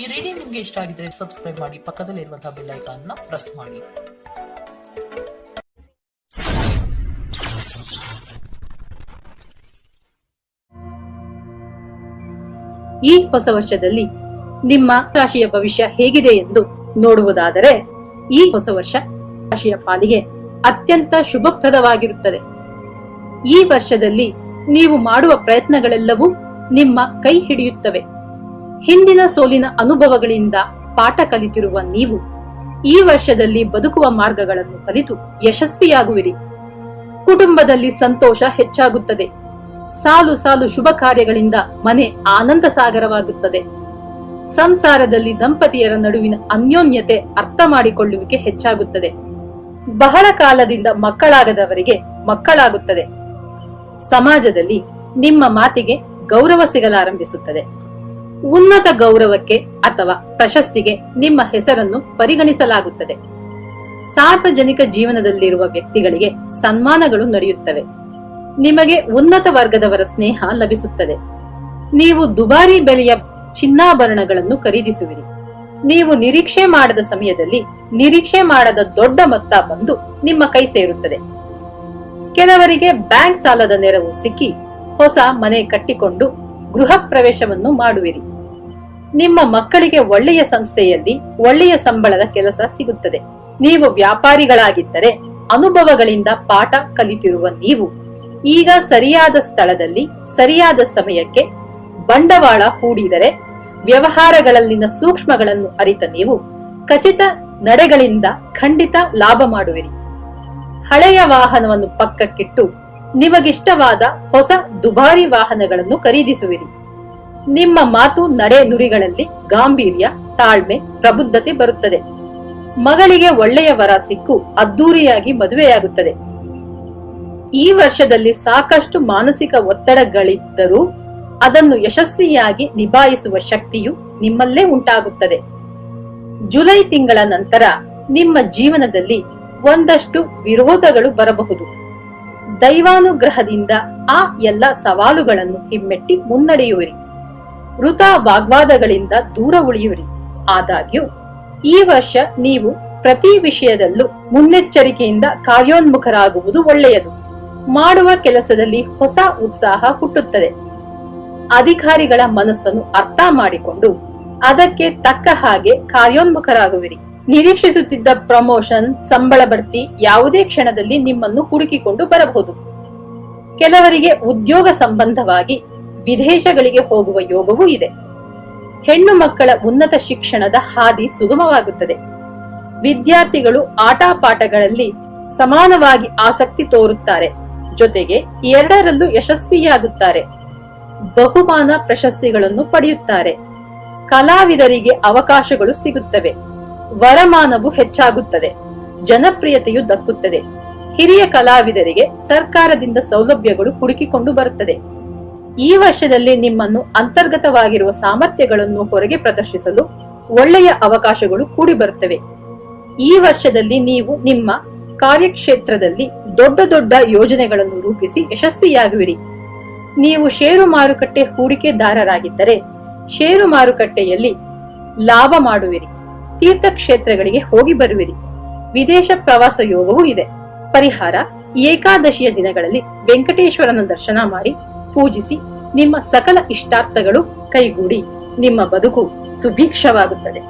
ಈ ರೀಡಿಂಗ್ ನಿಮಗೆ ಇಷ್ಟ ಆಗಿದ್ರೆ ಸಬ್ಸ್ಕ್ರೈಬ್ ಮಾಡಿ, ಪಕ್ಕದಲ್ಲಿರುವಂತಹ ಬೆಲ್ ಐಕಾನ್ ನ ಪ್ರೆಸ್ ಮಾಡಿ. ಈ ಹೊಸ ವರ್ಷದಲ್ಲಿ ನಿಮ್ಮ ರಾಶಿಯ ಭವಿಷ್ಯ ಹೇಗಿದೆ ಎಂದು ನೋಡುವುದಾದರೆ, ಈ ಹೊಸ ವರ್ಷ ರಾಶಿಯ ಪಾಲಿಗೆ ಅತ್ಯಂತ ಶುಭಪ್ರದವಾಗಿರುತ್ತದೆ. ಈ ವರ್ಷದಲ್ಲಿ ನೀವು ಮಾಡುವ ಪ್ರಯತ್ನಗಳೆಲ್ಲವೂ ನಿಮ್ಮ ಕೈ ಹಿಡಿಯುತ್ತವೆ. ಹಿಂದಿನ ಸೋಲಿನ ಅನುಭವಗಳಿಂದ ಪಾಠ ಕಲಿತಿರುವ ನೀವು ಈ ವರ್ಷದಲ್ಲಿ ಬದುಕುವ ಮಾರ್ಗಗಳನ್ನು ಕಲಿತು ಯಶಸ್ವಿಯಾಗುವಿರಿ. ಕುಟುಂಬದಲ್ಲಿ ಸಂತೋಷ ಹೆಚ್ಚಾಗುತ್ತದೆ. ಸಾಲು ಸಾಲು ಶುಭ ಕಾರ್ಯಗಳಿಂದ ಮನೆ ಆನಂದ ಸಾಗರವಾಗುತ್ತದೆ. ಸಂಸಾರದಲ್ಲಿ ದಂಪತಿಯರ ನಡುವಿನ ಅನ್ಯೋನ್ಯತೆ ಅರ್ಥ ಮಾಡಿಕೊಳ್ಳುವಿಕೆ ಹೆಚ್ಚಾಗುತ್ತದೆ. ಬಹಳ ಕಾಲದಿಂದ ಮಕ್ಕಳಾಗದವರಿಗೆ ಮಕ್ಕಳಾಗುತ್ತದೆ. ಸಮಾಜದಲ್ಲಿ ನಿಮ್ಮ ಮಾತಿಗೆ ಗೌರವ ಸಿಗಲಾರಂಭಿಸುತ್ತದೆ. ಉನ್ನತ ಗೌರವಕ್ಕೆ ಅಥವಾ ಪ್ರಶಸ್ತಿಗೆ ನಿಮ್ಮ ಹೆಸರನ್ನು ಪರಿಗಣಿಸಲಾಗುತ್ತದೆ. ಸಾರ್ವಜನಿಕ ಜೀವನದಲ್ಲಿರುವ ವ್ಯಕ್ತಿಗಳಿಗೆ ಸನ್ಮಾನಗಳು ನಡೆಯುತ್ತವೆ. ನಿಮಗೆ ಉನ್ನತ ವರ್ಗದವರ ಸ್ನೇಹ ಲಭಿಸುತ್ತದೆ. ನೀವು ದುಬಾರಿ ಬೆಲೆಯ ಚಿನ್ನಾಭರಣಗಳನ್ನು ಖರೀದಿಸುವಿರಿ. ನೀವು ನಿರೀಕ್ಷೆ ಮಾಡದ ಸಮಯದಲ್ಲಿ ನಿರೀಕ್ಷೆ ಮಾಡದ ದೊಡ್ಡ ಮೊತ್ತ ಬಂದು ನಿಮ್ಮ ಕೈ ಸೇರುತ್ತದೆ. ಕೆಲವರಿಗೆ ಬ್ಯಾಂಕ್ ಸಾಲದ ನೆರವು ಸಿಕ್ಕಿ ಹೊಸ ಮನೆ ಕಟ್ಟಿಕೊಂಡು ಗೃಹ ಪ್ರವೇಶವನ್ನು ಮಾಡುವಿರಿ. ನಿಮ್ಮ ಮಕ್ಕಳಿಗೆ ಒಳ್ಳೆಯ ಸಂಸ್ಥೆಯಲ್ಲಿ ಒಳ್ಳೆಯ ಸಂಬಳದ ಕೆಲಸ ಸಿಗುತ್ತದೆ. ನೀವು ವ್ಯಾಪಾರಿಗಳಾಗಿದ್ದರೆ ಅನುಭವಗಳಿಂದ ಪಾಠ ಕಲಿತಿರುವ ನೀವು ಈಗ ಸರಿಯಾದ ಸ್ಥಳದಲ್ಲಿ ಸರಿಯಾದ ಸಮಯಕ್ಕೆ ಬಂಡವಾಳ ಹೂಡಿದರೆ ವ್ಯವಹಾರಗಳಲ್ಲಿನ ಸೂಕ್ಷ್ಮಗಳನ್ನು ಅರಿತ ನೀವು ಖಚಿತ ನಡೆಗಳಿಂದ ಖಂಡಿತ ಲಾಭ ಮಾಡುವಿರಿ. ಹಳೆಯ ವಾಹನವನ್ನು ಪಕ್ಕಕ್ಕಿಟ್ಟು ನಿಮಗಿಷ್ಟವಾದ ಹೊಸ ದುಬಾರಿ ವಾಹನಗಳನ್ನು ಖರೀದಿಸುವಿರಿ. ನಿಮ್ಮ ಮಾತು ನಡೆ ನುಡಿಗಳಲ್ಲಿ ಗಾಂಭೀರ್ಯ, ತಾಳ್ಮೆ, ಪ್ರಬುದ್ಧತೆ ಬರುತ್ತದೆ. ಮಗಳಿಗೆ ಒಳ್ಳೆಯ ವರ ಸಿಕ್ಕು ಅದ್ದೂರಿಯಾಗಿ ಮದುವೆಯಾಗುತ್ತದೆ. ಈ ವರ್ಷದಲ್ಲಿ ಸಾಕಷ್ಟು ಮಾನಸಿಕ ಒತ್ತಡಗಳಿದ್ದರೂ ಅದನ್ನು ಯಶಸ್ವಿಯಾಗಿ ನಿಭಾಯಿಸುವ ಶಕ್ತಿಯು ನಿಮ್ಮಲ್ಲೇ ಉಂಟಾಗುತ್ತದೆ. ಜುಲೈ ತಿಂಗಳ ನಂತರ ನಿಮ್ಮ ಜೀವನದಲ್ಲಿ ಒಂದಷ್ಟು ವಿರೋಧಗಳು ಬರಬಹುದು. ದೈವಾನುಗ್ರಹದಿಂದ ಆ ಎಲ್ಲ ಸವಾಲುಗಳನ್ನು ಹಿಮ್ಮೆಟ್ಟಿ ಮುನ್ನಡೆಯುವಿರಿ. ವೃಥಾ ವಾಗ್ವಾದಗಳಿಂದ ದೂರ ಉಳಿಯುವಿರಿ. ಆದಾಗ್ಯೂ ಈ ವರ್ಷ ನೀವು ಪ್ರತಿ ವಿಷಯದಲ್ಲೂ ಮುನ್ನೆಚ್ಚರಿಕೆಯಿಂದ ಕಾರ್ಯೋನ್ಮುಖರಾಗುವುದು ಒಳ್ಳೆಯದು. ಮಾಡುವ ಕೆಲಸದಲ್ಲಿ ಹೊಸ ಉತ್ಸಾಹ ಹುಟ್ಟುತ್ತದೆ. ಅಧಿಕಾರಿಗಳ ಮನಸ್ಸನ್ನು ಅರ್ಥ ಮಾಡಿಕೊಂಡು ಅದಕ್ಕೆ ತಕ್ಕ ಹಾಗೆ ಕಾರ್ಯೋನ್ಮುಖರಾಗುವಿರಿ. ನಿರೀಕ್ಷಿಸುತ್ತಿದ್ದ ಪ್ರಮೋಷನ್, ಸಂಬಳ ಬಡ್ತಿ ಯಾವುದೇ ಕ್ಷಣದಲ್ಲಿ ನಿಮ್ಮನ್ನು ಹುಡುಕಿಕೊಂಡು ಬರಬಹುದು. ಕೆಲವರಿಗೆ ಉದ್ಯೋಗ ಸಂಬಂಧವಾಗಿ ವಿದೇಶಗಳಿಗೆ ಹೋಗುವ ಯೋಗವೂ ಇದೆ. ಹೆಣ್ಣು ಮಕ್ಕಳ ಉನ್ನತ ಶಿಕ್ಷಣದ ಹಾದಿ ಸುಗಮವಾಗುತ್ತದೆ. ವಿದ್ಯಾರ್ಥಿಗಳು ಆಟ ಪಾಠಗಳಲ್ಲಿ ಸಮಾನವಾಗಿ ಆಸಕ್ತಿ ತೋರುತ್ತಾರೆ. ಜೊತೆಗೆ ಎರಡರಲ್ಲೂ ಯಶಸ್ವಿಯಾಗುತ್ತಾರೆ. ಬಹುಮಾನ ಪ್ರಶಸ್ತಿಗಳನ್ನು ಪಡೆಯುತ್ತಾರೆ. ಕಲಾವಿದರಿಗೆ ಅವಕಾಶಗಳು ಸಿಗುತ್ತವೆ. ವರಮಾನವು ಹೆಚ್ಚಾಗುತ್ತದೆ. ಜನಪ್ರಿಯತೆಯು ದಕ್ಕುತ್ತದೆ. ಹಿರಿಯ ಕಲಾವಿದರಿಗೆ ಸರ್ಕಾರದಿಂದ ಸೌಲಭ್ಯಗಳು ಹುಡುಕಿಕೊಂಡು ಬರುತ್ತದೆ. ಈ ವರ್ಷದಲ್ಲಿ ನಿಮ್ಮನ್ನು ಅಂತರ್ಗತವಾಗಿರುವ ಸಾಮರ್ಥ್ಯಗಳನ್ನು ಹೊರಗೆ ಪ್ರದರ್ಶಿಸಲು ಒಳ್ಳೆಯ ಅವಕಾಶಗಳು ಕೂಡಿ ಬರುತ್ತವೆ. ಈ ವರ್ಷದಲ್ಲಿ ನೀವು ನಿಮ್ಮ ಕಾರ್ಯಕ್ಷೇತ್ರದಲ್ಲಿ ದೊಡ್ಡ ದೊಡ್ಡ ಯೋಜನೆಗಳನ್ನು ರೂಪಿಸಿ ಯಶಸ್ವಿಯಾಗುವಿರಿ. ನೀವು ಷೇರು ಮಾರುಕಟ್ಟೆ ಹೂಡಿಕೆದಾರರಾಗಿದ್ದರೆ ಷೇರು ಮಾರುಕಟ್ಟೆಯಲ್ಲಿ ಲಾಭ ಮಾಡುವಿರಿ. ತೀರ್ಥಕ್ಷೇತ್ರಗಳಿಗೆ ಹೋಗಿ ಬರುವಿರಿ. ವಿದೇಶ ಪ್ರವಾಸ ಯೋಗವೂ ಇದೆ. ಪರಿಹಾರ: ಏಕಾದಶಿಯ ದಿನಗಳಲ್ಲಿ ವೆಂಕಟೇಶ್ವರನ ದರ್ಶನ ಮಾಡಿ ಪೂಜಿಸಿ ನಿಮ್ಮ ಸಕಲ ಇಷ್ಟಾರ್ಥಗಳು ಕೈಗೂಡಿ ನಿಮ್ಮ ಬದುಕು ಸುಭಿಕ್ಷವಾಗುತ್ತದೆ.